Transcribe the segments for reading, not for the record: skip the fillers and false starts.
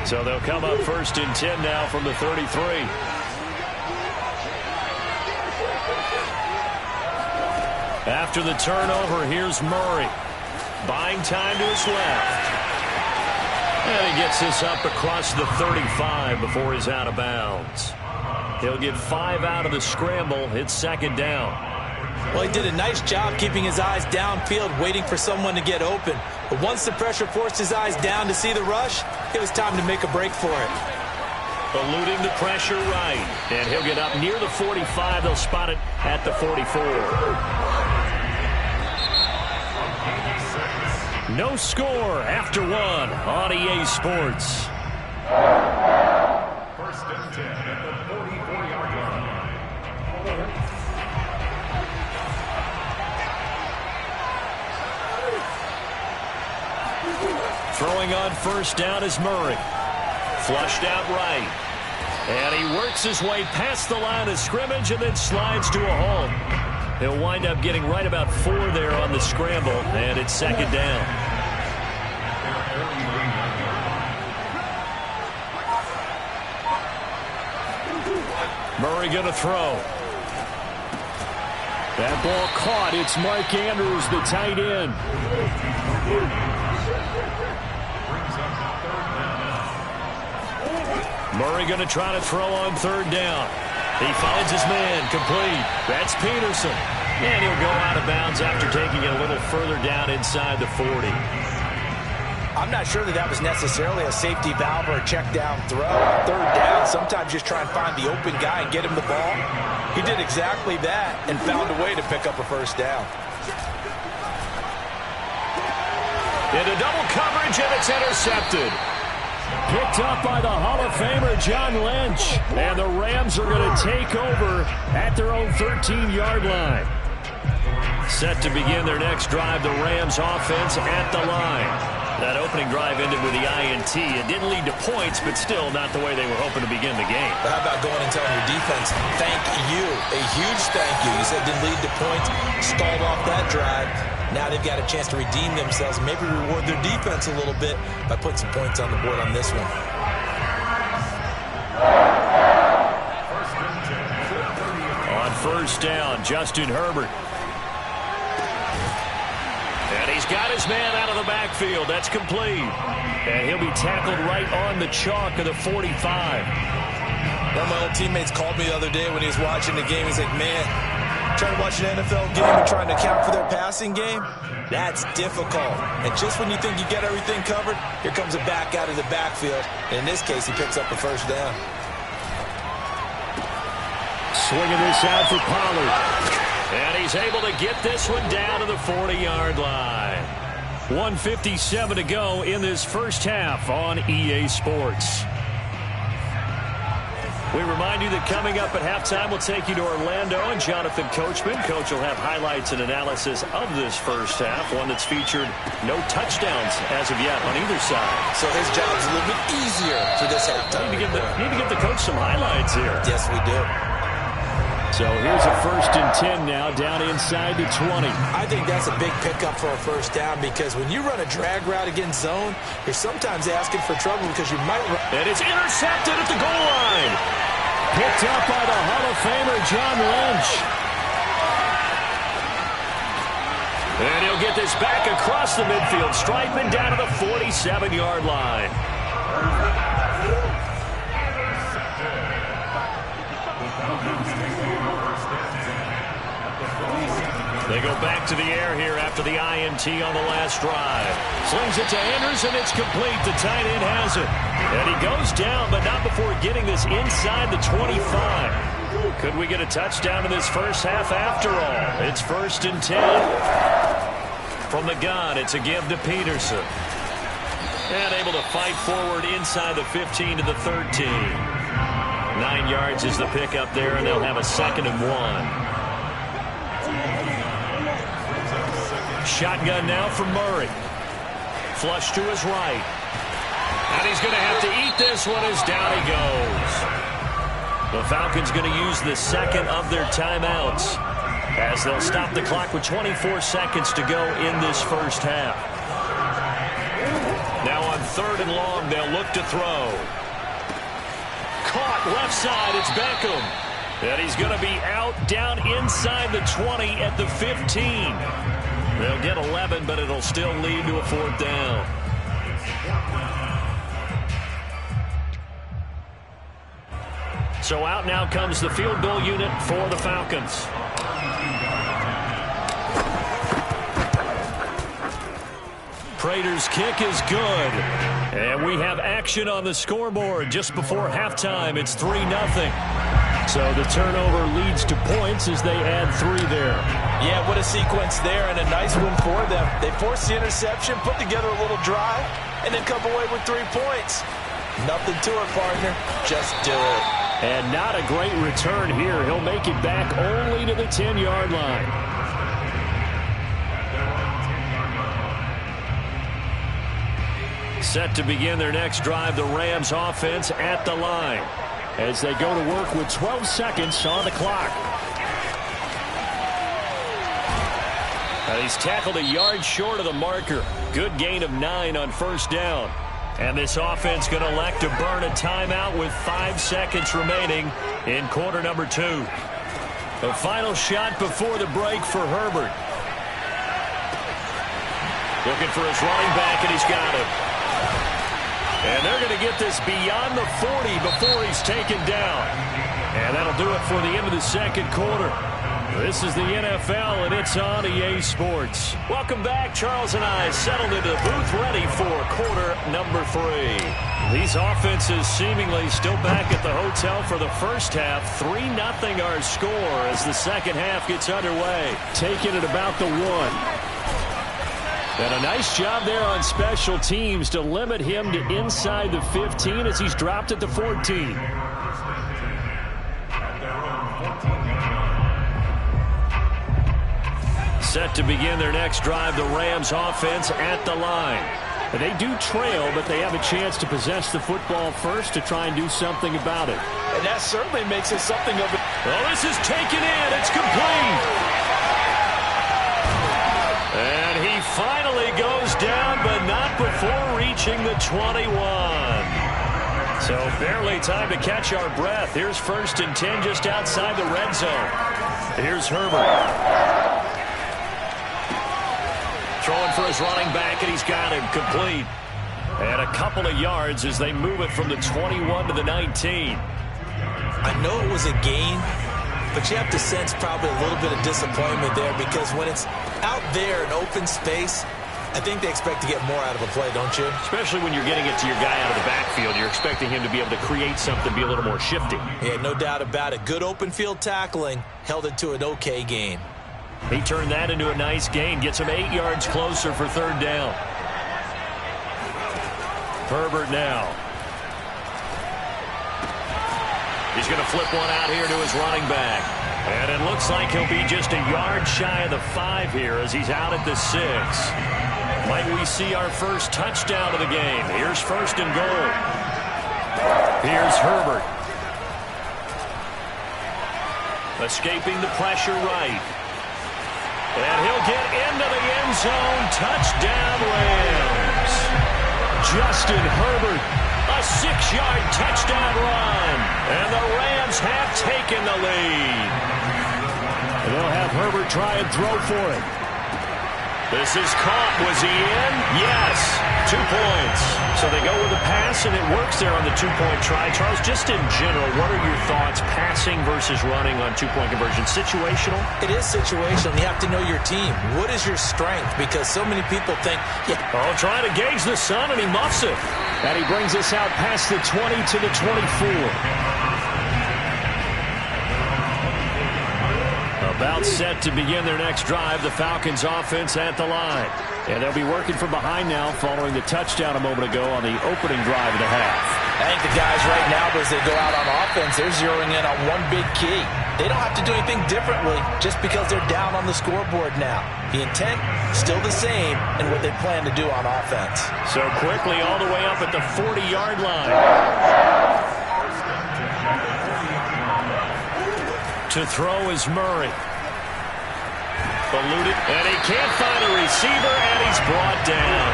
So they'll come up 1st and 10 now from the 33. After the turnover, here's Murray. Buying time to his left. And he gets this up across the 35 before he's out of bounds. He'll get 5 out of the scramble. It's 2nd down. Well, he did a nice job keeping his eyes downfield, waiting for someone to get open. But once the pressure forced his eyes down to see the rush, it was time to make a break for it. Eluding the pressure right. And he'll get up near the 45. They'll spot it at the 44. No score after 1 on EA Sports. 1st and 10 at the 44-yard line. Throwing on 1st down is Murray. Flushed out right. And he works his way past the line of scrimmage and then slides to a halt. He'll wind up getting right about 4 there on the scramble, and it's 2nd down. Murray going to throw. That ball caught. It's Mark Andrews, the tight end. Murray going to try to throw on 3rd down. He finds his man, complete. That's Peterson. And he'll go out of bounds after taking it a little further down inside the 40. I'm not sure that was necessarily a safety valve or a check down throw. 3rd down, sometimes just try and find the open guy and get him the ball. He did exactly that and found a way to pick up a 1st down. Into double coverage, and it's intercepted. Picked up by the Hall of Famer John Lynch. And the Rams are going to take over at their own 13-yard line. Set to begin their next drive, the Rams offense at the line. That opening drive ended with the INT. It didn't lead to points, but still not the way they were hoping to begin the game. But how about going and telling your defense, thank you, a huge thank you. You said it didn't lead to points, stalled off that drive. Now they've got a chance to redeem themselves, maybe reward their defense a little bit by putting some points on the board on this one. On 1st down, Justin Herbert. And he's got his man out of the backfield. That's complete. And he'll be tackled right on the chalk of the 45. One of my old teammates called me the other day when he was watching the game. He's like, man, trying to watch an NFL game and trying to account for their passing game, that's difficult. And just when you think you get everything covered, here comes a back out of the backfield. And in this case, he picks up a 1st down. Swinging this out for Pollard. And he's able to get this one down to the 40-yard line. 1:57 to go in this 1st half on EA Sports. We remind you that coming up at halftime, we'll take you to Orlando and Jonathan Coachman. Coach will have highlights and analysis of this 1st half, one that's featured no touchdowns as of yet on either side. So his job's a little bit easier for this halftime. Need to give the coach some highlights here. Yes, we do. So here's a 1st and 10 now, down inside the 20. I think that's a big pickup for a 1st down because when you run a drag route against zone, you're sometimes asking for trouble because you might run. And it's intercepted at the goal line. Picked up by the Hall of Famer John Lynch. And he'll get this back across the midfield stripe and down to the 47-yard line. They go back to the air here after the INT on the last drive. Slings it to Andrews, and it's complete. The tight end has it. And he goes down, but not before getting this inside the 25. Could we get a touchdown in this 1st half after all? It's 1st and 10. From the gun, it's a give to Peterson. And able to fight forward inside the 15 to the 13. 9 yards is the pickup there, and they'll have a 2nd and 1. Shotgun now for Murray. Flush to his right. And he's going to have to eat this one as down he goes. The Falcons going to use the 2nd of their timeouts as they'll stop the clock with 24 seconds to go in this 1st half. Now on 3rd and long. They'll look to throw. Caught left side. It's Beckham. And he's going to be out down inside the 20 at the 15. They'll get 11, but it'll still lead to a 4th down. So out now comes the field goal unit for the Falcons. Prater's kick is good. And we have action on the scoreboard just before halftime. It's 3-0. So the turnover leads to points as they add 3 there. Yeah, what a sequence there, and a nice win for them. They forced the interception, put together a little drive, and then come away with 3 points. Nothing to it, partner. Just do it. And not a great return here. He'll make it back only to the 10-yard line. Set to begin their next drive, the Rams offense at the line as they go to work with 12 seconds on the clock. And he's tackled a yard short of the marker. Good gain of 9 on 1st down. And this offense going to elect to burn a timeout with 5 seconds remaining in quarter number 2. The final shot before the break for Herbert. Looking for his running back, and he's got him. And they're going to get this beyond the 40 before he's taken down. And that'll do it for the end of the 2nd quarter. This is the NFL, and it's on EA Sports. Welcome back. Charles and I settled into the booth ready for quarter number 3. These offenses seemingly still back at the hotel for the first half. 3-0 our score as the second half gets underway. Taking it about the 1. And a nice job there on special teams to limit him to inside the 15 as he's dropped at the 14. Set to begin their next drive, the Rams offense at the line. And they do trail, but they have a chance to possess the football first to try and do something about it. And that certainly makes it something of a... Well, this is taken in. It's complete. And he finally goes down, but not before reaching the 21. So barely time to catch our breath. Here's 1st and 10 just outside the red zone. Here's Herbert. Throwing for his running back, and he's got him complete. And a couple of yards as they move it from the 21 to the 19. I know it was a gain, but you have to sense probably a little bit of disappointment there because when it's out there in open space, I think they expect to get more out of a play, don't you? Especially when you're getting it to your guy out of the backfield. You're expecting him to be able to create something, be a little more shifty. Yeah, no doubt about it. Good open field tackling held it to an okay gain. He turned that into a nice gain. Gets him 8 yards closer for 3rd down. Herbert now. He's going to flip one out here to his running back. And it looks like he'll be just a yard shy of the 5 here as he's out at the 6. Might we see our first touchdown of the game? Here's 1st and goal. Here's Herbert. Escaping the pressure right. And he'll get into the end zone. Touchdown, Rams. Justin Herbert, a 6-yard touchdown run. And the Rams have taken the lead. They'll have Herbert try and throw for it. This is caught. Was he in? Yes. 2 points. So they go with a pass, and it works there on the 2-point try. Charles, just in general, what are your thoughts passing versus running on 2-point conversion? Situational? It is situational. You have to know your team. What is your strength? Because so many people think, yeah. Oh, trying to gauge the sun, and he muffs it. And he brings us out past the 20 to the 24. About set to begin their next drive, the Falcons offense at the line. And they'll be working from behind now following the touchdown a moment ago on the opening drive of the half. I think the guys right now, as they go out on offense, they're zeroing in on one big key. They don't have to do anything differently just because they're down on the scoreboard now. The intent, still the same, and what they plan to do on offense. So quickly all the way up at the 40-yard line. To throw is Murray. Eluded, and he can't find a receiver, and he's brought down.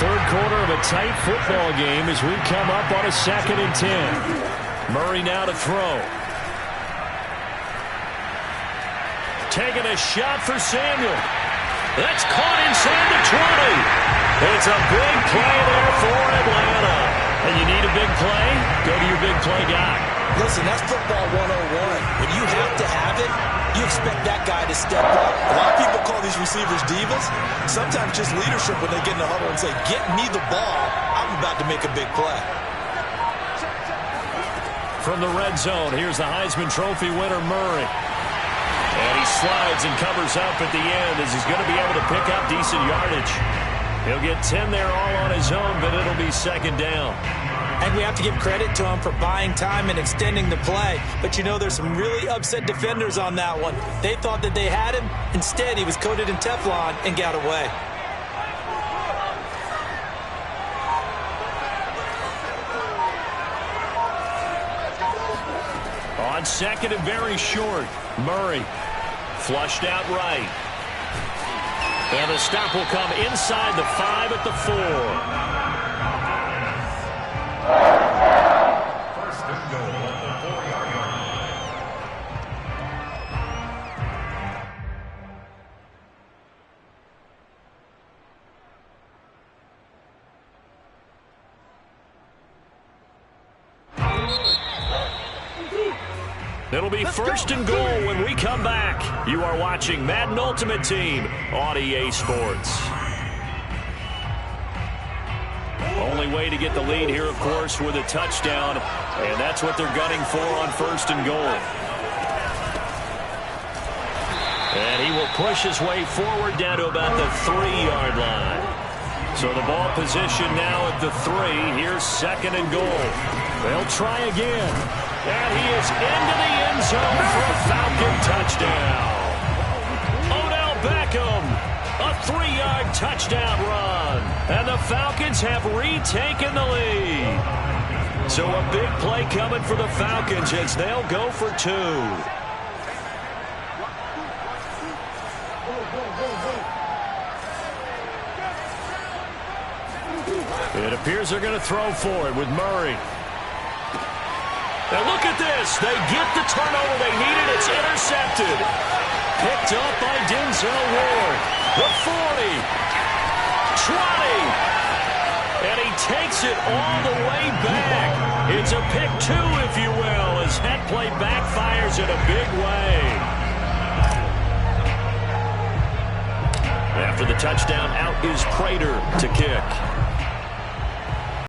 third quarter of a tight football game as we come up on a 2nd and 10. Murray now to throw. Taking a shot for Samuel. That's caught inside the 20. It's a big play there for Atlanta. And you need a big play? Go to your big play guy. Listen, that's football 101. When you have to have it, you expect that guy to step up. A lot of people call these receivers divas. Sometimes just leadership when they get in the huddle and say, get me the ball. I'm about to make a big play. From the red zone, here's the Heisman Trophy winner, Murray. And he slides and covers up at the end as he's going to be able to pick up decent yardage. He'll get 10 there all on his own, but it'll be 2nd down. And we have to give credit to him for buying time and extending the play. But you know, there's some really upset defenders on that one. They thought that they had him. Instead, he was coated in Teflon and got away. On 2nd and very short, Murray flushed out right. And the stop will come inside the 5 at the 4. First and goal at the 4-yard line. It'll be 1st and goal when we come back. You are watching Madden Ultimate Team on EA Sports. Only way to get the lead here, of course, with a touchdown. And that's what they're gunning for on 1st and goal. And he will push his way forward down to about the 3-yard line. So the ball position now at the 3. Here's 2nd and goal. They'll try again. And he is into the end zone for a Falcon touchdown. Odell Beckham, a 3-yard touchdown run. And the Falcons have retaken the lead. So a big play coming for the Falcons as they'll go for 2. It appears they're going to throw for it with Murray. And look at this. They get the turnover they needed. It's intercepted. Picked up by Denzel Ward. The 40. 20. And he takes it all the way back. It's a pick 2, if you will, as that play backfires in a big way. After the touchdown, out is Prater to kick.